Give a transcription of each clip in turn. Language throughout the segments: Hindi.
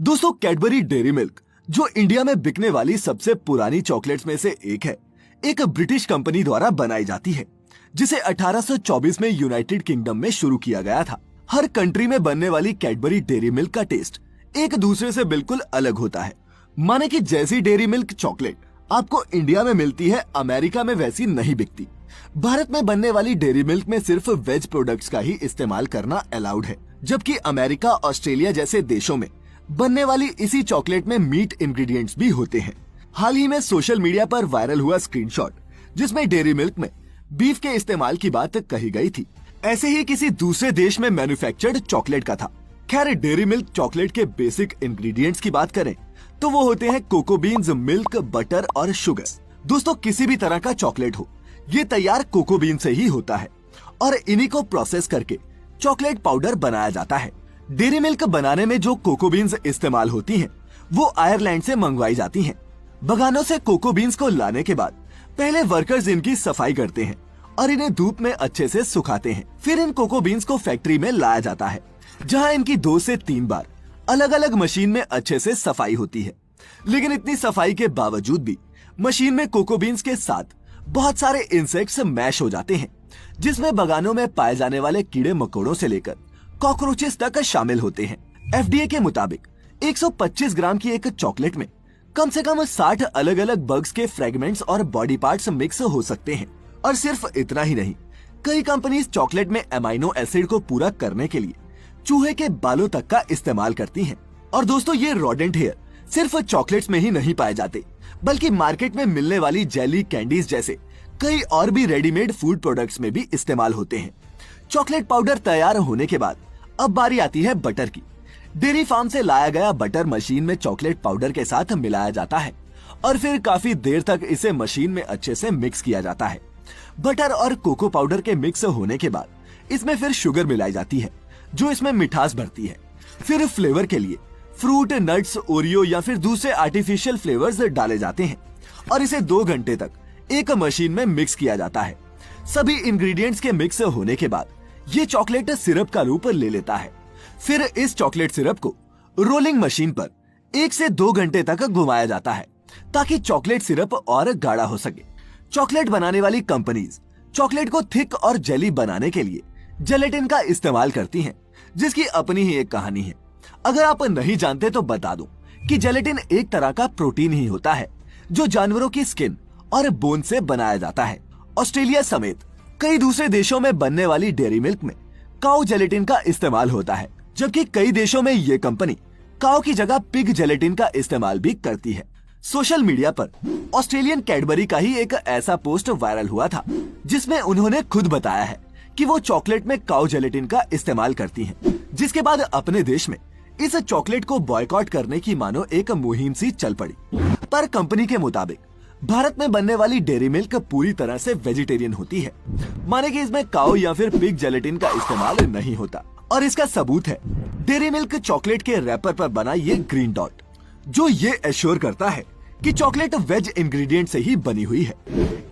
दोस्तों, कैडबरी डेयरी मिल्क जो इंडिया में बिकने वाली सबसे पुरानी चॉकलेट्स में से एक है, एक ब्रिटिश कंपनी द्वारा बनाई जाती है, जिसे 1824 में यूनाइटेड किंगडम में शुरू किया गया था। हर कंट्री में बनने वाली कैडबरी डेयरी मिल्क का टेस्ट एक दूसरे से बिल्कुल अलग होता है। माने कि जैसी डेयरी मिल्क चॉकलेट आपको इंडिया में मिलती है, अमेरिका में वैसी नहीं बिकती। भारत में बनने वाली डेयरी मिल्क में सिर्फ वेज प्रोडक्ट्स का ही इस्तेमाल करना अलाउड है, जबकि अमेरिका, ऑस्ट्रेलिया जैसे देशों में बनने वाली इसी चॉकलेट में मीट इंग्रेडिएंट्स भी होते हैं। हाल ही में सोशल मीडिया पर वायरल हुआ स्क्रीनशॉट जिसमें डेयरी मिल्क में बीफ के इस्तेमाल की बात कही गई थी, ऐसे ही किसी दूसरे देश में मैन्युफैक्चर्ड चॉकलेट का था। खैर, डेयरी मिल्क चॉकलेट के बेसिक इंग्रेडिएंट्स की बात करें तो वो होते हैं कोको बीन्स, मिल्क, बटर और शुगर। दोस्तों, किसी भी तरह का चॉकलेट हो, ये तैयार कोको बीन से ही होता है और इन्हीं को प्रोसेस करके चॉकलेट पाउडर बनाया जाता है। डेयरी मिल्क बनाने में जो कोको बीन्स इस्तेमाल होती हैं, वो आयरलैंड से मंगवाई जाती हैं। बगानों से कोको बीन्स को लाने के बाद पहले वर्कर्स इनकी सफाई करते हैं और इन्हें धूप में अच्छे से सुखाते हैं। फिर इन कोको बीन्स को फैक्ट्री में लाया जाता है, जहां इनकी 2 से 3 बार अलग अलग मशीन में अच्छे से सफाई होती है। लेकिन इतनी सफाई के बावजूद भी मशीन में कोको बीन्स के साथ बहुत सारे इंसेक्ट्स मैश हो जाते हैं, जिसमें बगानों में पाए जाने वाले कीड़े मकोड़ों से लेकर कॉकरोचेस तक शामिल होते हैं। एफडीए के मुताबिक 125 ग्राम की एक चॉकलेट में कम से कम 60 अलग अलग बग्स के फ्रेगमेंट्स और बॉडी पार्ट्स मिक्स हो सकते हैं। और सिर्फ इतना ही नहीं, कई कंपनीज चॉकलेट में अमाइनो एसिड को पूरा करने के लिए चूहे के बालों तक का इस्तेमाल करती हैं। और दोस्तों, ये रोडेंट हेयर सिर्फ चॉकलेट्स में ही नहीं पाए जाते, बल्कि मार्केट में मिलने वाली जेली, कैंडीज जैसे कई और भी रेडीमेड फूड प्रोडक्ट्स में भी इस्तेमाल होते हैं। चॉकलेट पाउडर तैयार होने के बाद अब बारी आती है बटर की। डेयरी फार्म से लाया गया बटर मशीन में चॉकलेट पाउडर के साथ मिलाया जाता है और फिर काफी देर तक इसे मशीन में अच्छे से मिक्स किया जाता है। बटर और कोको पाउडर के मिक्स होने के बाद इसमें फिर शुगर मिलाई जाती है, जो इसमें मिठास भरती है। फिर फ्लेवर के लिए फ्रूट, नट्स, ओरियो या फिर दूसरे आर्टिफिशियल फ्लेवर्स डाले जाते हैं और इसे 2 घंटे तक एक मशीन में मिक्स किया जाता है। सभी इंग्रेडिएंट्स के मिक्स होने के बाद ये चॉकलेट सिरप का रूप ले लेता है। फिर इस चॉकलेट सिरप को रोलिंग मशीन पर 1 से 2 घंटे तक घुमाया जाता है, ताकि चॉकलेट सिरप और गाढ़ा हो सके। चॉकलेट बनाने वाली कंपनीज चॉकलेट को थिक और जेली बनाने के लिए जेलेटिन का इस्तेमाल करती हैं, जिसकी अपनी ही एक कहानी है। अगर आप नहीं जानते तो बता दूं कि जेलेटिन एक तरह का प्रोटीन ही होता है, जो जानवरों की स्किन और बोन से बनाया जाता है। ऑस्ट्रेलिया समेत कई दूसरे देशों में बनने वाली डेयरी मिल्क में काऊ जेलेटिन का इस्तेमाल होता है, जबकि कई देशों में ये कंपनी काऊ की जगह पिग जेलेटिन का इस्तेमाल भी करती है। सोशल मीडिया पर ऑस्ट्रेलियन कैडबरी का ही एक ऐसा पोस्ट वायरल हुआ था, जिसमें उन्होंने खुद बताया है कि वो चॉकलेट में काऊ जेलेटिन का इस्तेमाल करती हैं, जिसके बाद अपने देश में इस चॉकलेट को बॉयकॉट करने की मानो एक मुहिम सी चल पड़ी। पर कंपनी के मुताबिक भारत में बनने वाली डेयरी मिल्क पूरी तरह से वेजिटेरियन होती है, माने कि इसमें काऊ या फिर पिग जेलेटिन का इस्तेमाल नहीं होता। और इसका सबूत है डेयरी मिल्क चॉकलेट के रैपर पर बना ये ग्रीन डॉट, जो ये एश्योर करता है कि चॉकलेट वेज इंग्रेडिएंट से ही बनी हुई है।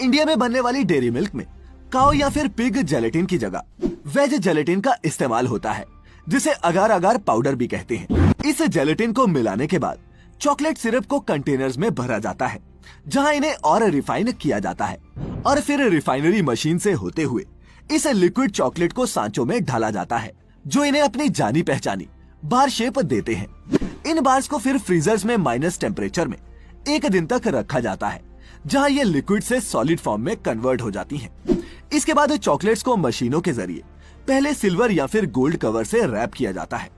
इंडिया में बनने वाली डेयरी मिल्क में काऊ या फिर पिग जेलेटिन की जगह वेज जेलेटिन का इस्तेमाल होता है, जिसे अगार अगार पाउडर भी कहते हैं। इस जेलेटिन को मिलाने के बाद चॉकलेट सिरप को कंटेनर्स में भरा जाता है, जहां इन्हें और रिफाइन किया जाता है और फिर रिफाइनरी मशीन से होते हुए इस लिक्विड चॉकलेट को सांचों में ढाला जाता है, जो इन्हें अपनी जानी पहचानी बार शेप देते हैं। इन बार्स को फिर फ्रीजर्स में माइनस टेम्परेचर में 1 दिन तक रखा जाता है, जहां ये लिक्विड से सॉलिड फॉर्म में कन्वर्ट हो जाती हैं। इसके बाद चॉकलेट्स को मशीनों के जरिए पहले सिल्वर या फिर गोल्ड कवर से रैप किया जाता है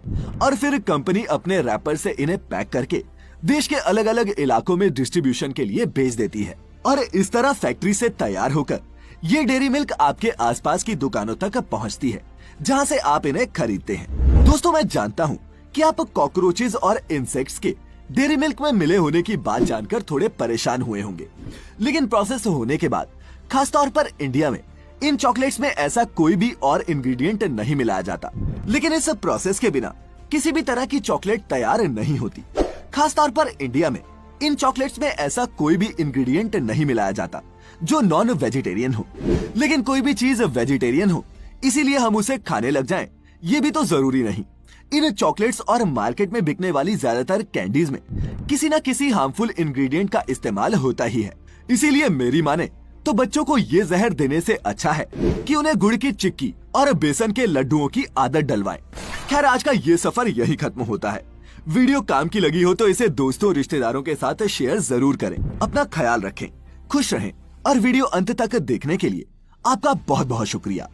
और फिर कंपनी अपने रैपर से इन्हें पैक करके देश के अलग अलग इलाकों में डिस्ट्रीब्यूशन के लिए भेज देती है। और इस तरह फैक्ट्री से तैयार होकर ये डेयरी मिल्क आपके आसपास की दुकानों तक पहुंचती है, जहां से आप इन्हें खरीदते हैं। दोस्तों, मैं जानता हूं कि आप कॉकरोचेस और इंसेक्ट्स के डेयरी मिल्क में मिले होने की बात जानकर थोड़े परेशान हुए होंगे, लेकिन प्रोसेस होने के बाद खासतौर पर इंडिया में इन चॉकलेट्स में ऐसा कोई भी और इंग्रेडिएंट नहीं मिलाया जाता। लेकिन इस प्रोसेस के बिना किसी भी तरह की चॉकलेट तैयार नहीं होती। खासतौर पर इंडिया में इन चॉकलेट्स में ऐसा कोई भी इंग्रेडिएंट नहीं मिलाया जाता जो नॉन वेजिटेरियन हो। लेकिन कोई भी चीज वेजिटेरियन हो, इसीलिए हम उसे खाने लग जाएं, ये भी तो जरूरी नहीं। इन चॉकलेट्स और मार्केट में बिकने वाली ज्यादातर कैंडीज में किसी न किसी हार्मफुल इंग्रेडिएंट का इस्तेमाल होता ही है। इसीलिए मेरी माने तो बच्चों को ये जहर देने से अच्छा है कि उन्हें गुड़ की चिक्की और बेसन के लड्डुओं की आदत डलवाएं। खैर, आज का ये सफर यही खत्म होता है। वीडियो काम की लगी हो तो इसे दोस्तों और रिश्तेदारों के साथ शेयर जरूर करें। अपना ख्याल रखें, खुश रहें और वीडियो अंत तक देखने के लिए आपका बहुत बहुत शुक्रिया।